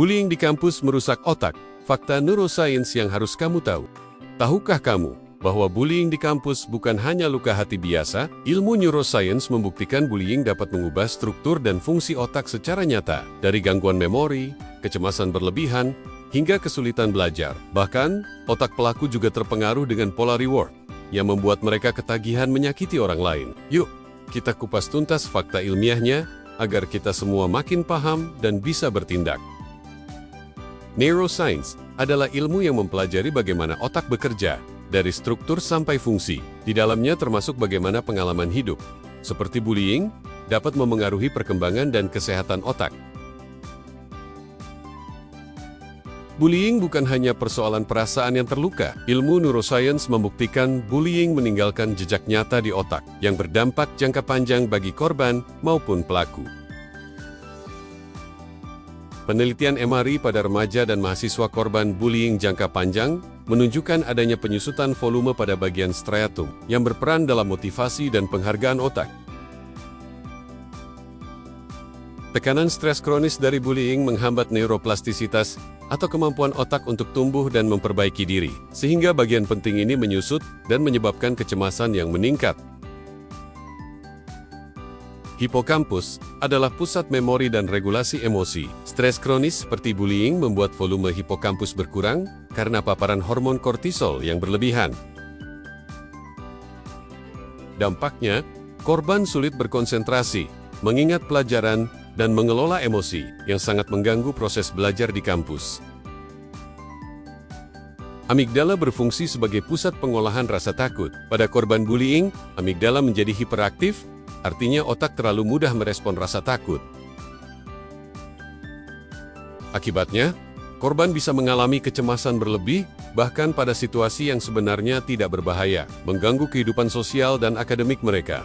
Bullying di kampus merusak otak. Fakta neuroscience yang harus kamu tahu. Tahukah kamu bahwa bullying di kampus bukan hanya luka hati biasa? Ilmu neuroscience membuktikan bullying dapat mengubah struktur dan fungsi otak secara nyata, dari gangguan memori, kecemasan berlebihan, hingga kesulitan belajar. Bahkan, otak pelaku juga terpengaruh dengan pola reward, yang membuat mereka ketagihan menyakiti orang lain. Yuk, kita kupas tuntas fakta ilmiahnya, agar kita semua makin paham dan bisa bertindak. Neuroscience adalah ilmu yang mempelajari bagaimana otak bekerja, dari struktur sampai fungsi. Di dalamnya termasuk bagaimana pengalaman hidup, seperti bullying, dapat memengaruhi perkembangan dan kesehatan otak. Bullying bukan hanya persoalan perasaan yang terluka. Ilmu neuroscience membuktikan bullying meninggalkan jejak nyata di otak, yang berdampak jangka panjang bagi korban maupun pelaku. Penelitian MRI pada remaja dan mahasiswa korban bullying jangka panjang menunjukkan adanya penyusutan volume pada bagian striatum yang berperan dalam motivasi dan penghargaan otak. Tekanan stres kronis dari bullying menghambat neuroplastisitas atau kemampuan otak untuk tumbuh dan memperbaiki diri, sehingga bagian penting ini menyusut dan menyebabkan kecemasan yang meningkat. Hipokampus adalah pusat memori dan regulasi emosi. Stres kronis seperti bullying membuat volume hipokampus berkurang karena paparan hormon kortisol yang berlebihan. Dampaknya, korban sulit berkonsentrasi, mengingat pelajaran, dan mengelola emosi yang sangat mengganggu proses belajar di kampus. Amigdala berfungsi sebagai pusat pengolahan rasa takut. Pada korban bullying, amigdala menjadi hiperaktif, artinya otak terlalu mudah merespon rasa takut. Akibatnya, korban bisa mengalami kecemasan berlebih, bahkan pada situasi yang sebenarnya tidak berbahaya, mengganggu kehidupan sosial dan akademik mereka.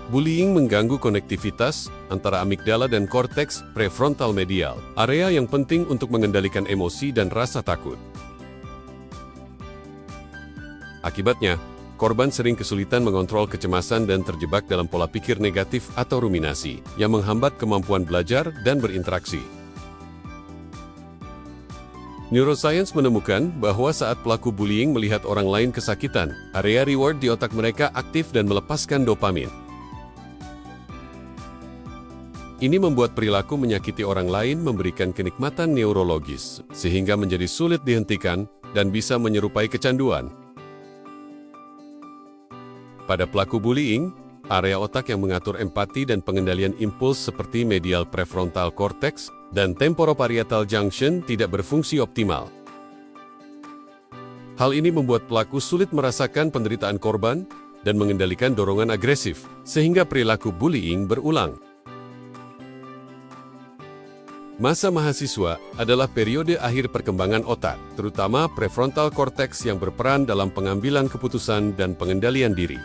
Bullying mengganggu konektivitas antara amigdala dan korteks prefrontal medial, area yang penting untuk mengendalikan emosi dan rasa takut. Akibatnya, korban sering kesulitan mengontrol kecemasan dan terjebak dalam pola pikir negatif atau ruminasi, yang menghambat kemampuan belajar dan berinteraksi. Neuroscience menemukan bahwa saat pelaku bullying melihat orang lain kesakitan, area reward di otak mereka aktif dan melepaskan dopamin. Ini membuat perilaku menyakiti orang lain memberikan kenikmatan neurologis, sehingga menjadi sulit dihentikan dan bisa menyerupai kecanduan. Pada pelaku bullying, area otak yang mengatur empati dan pengendalian impuls seperti medial prefrontal cortex dan temporoparietal junction tidak berfungsi optimal. Hal ini membuat pelaku sulit merasakan penderitaan korban dan mengendalikan dorongan agresif, sehingga perilaku bullying berulang. Masa mahasiswa adalah periode akhir perkembangan otak, terutama prefrontal cortex yang berperan dalam pengambilan keputusan dan pengendalian diri.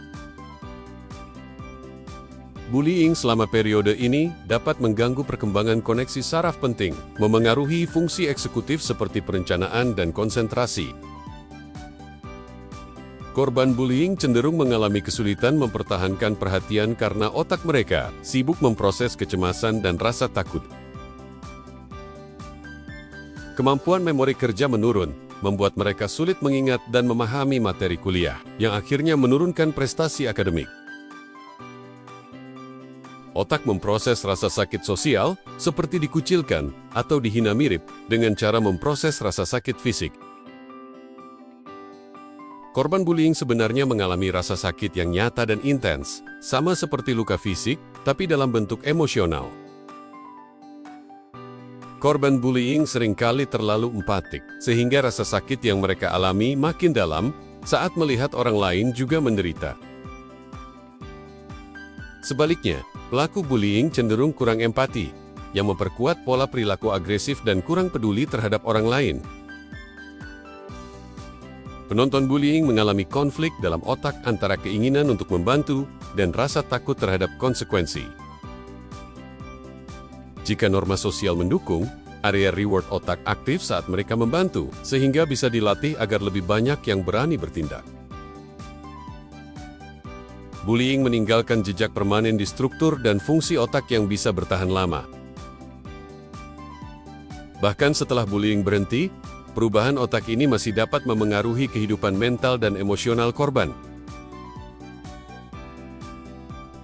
Bullying selama periode ini dapat mengganggu perkembangan koneksi saraf penting, memengaruhi fungsi eksekutif seperti perencanaan dan konsentrasi. Korban bullying cenderung mengalami kesulitan mempertahankan perhatian karena otak mereka sibuk memproses kecemasan dan rasa takut. Kemampuan memori kerja menurun, membuat mereka sulit mengingat dan memahami materi kuliah, yang akhirnya menurunkan prestasi akademik. Otak memproses rasa sakit sosial, seperti dikucilkan atau dihina mirip, dengan cara memproses rasa sakit fisik. Korban bullying sebenarnya mengalami rasa sakit yang nyata dan intens, sama seperti luka fisik, tapi dalam bentuk emosional. Korban bullying seringkali terlalu empatik, sehingga rasa sakit yang mereka alami makin dalam saat melihat orang lain juga menderita. Sebaliknya, pelaku bullying cenderung kurang empati, yang memperkuat pola perilaku agresif dan kurang peduli terhadap orang lain. Penonton bullying mengalami konflik dalam otak antara keinginan untuk membantu dan rasa takut terhadap konsekuensi. Jika norma sosial mendukung, area reward otak aktif saat mereka membantu, sehingga bisa dilatih agar lebih banyak yang berani bertindak. Bullying meninggalkan jejak permanen di struktur dan fungsi otak yang bisa bertahan lama. Bahkan setelah bullying berhenti, perubahan otak ini masih dapat memengaruhi kehidupan mental dan emosional korban.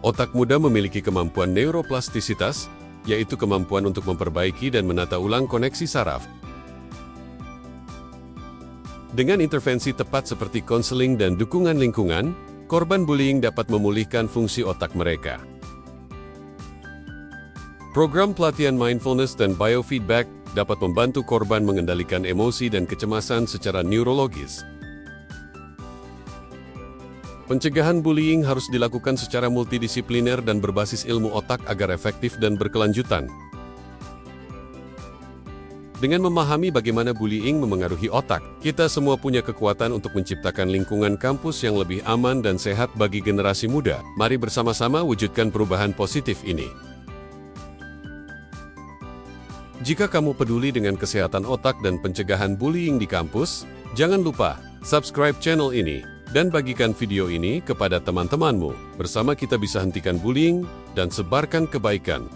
Otak muda memiliki kemampuan neuroplastisitas, yaitu kemampuan untuk memperbaiki dan menata ulang koneksi saraf. Dengan intervensi tepat seperti konseling dan dukungan lingkungan, korban bullying dapat memulihkan fungsi otak mereka. Program pelatihan mindfulness dan biofeedback dapat membantu korban mengendalikan emosi dan kecemasan secara neurologis. Pencegahan bullying harus dilakukan secara multidisipliner dan berbasis ilmu otak agar efektif dan berkelanjutan. Dengan memahami bagaimana bullying memengaruhi otak, kita semua punya kekuatan untuk menciptakan lingkungan kampus yang lebih aman dan sehat bagi generasi muda. Mari bersama-sama wujudkan perubahan positif ini. Jika kamu peduli dengan kesehatan otak dan pencegahan bullying di kampus, jangan lupa subscribe channel ini dan bagikan video ini kepada teman-temanmu. Bersama kita bisa hentikan bullying dan sebarkan kebaikan.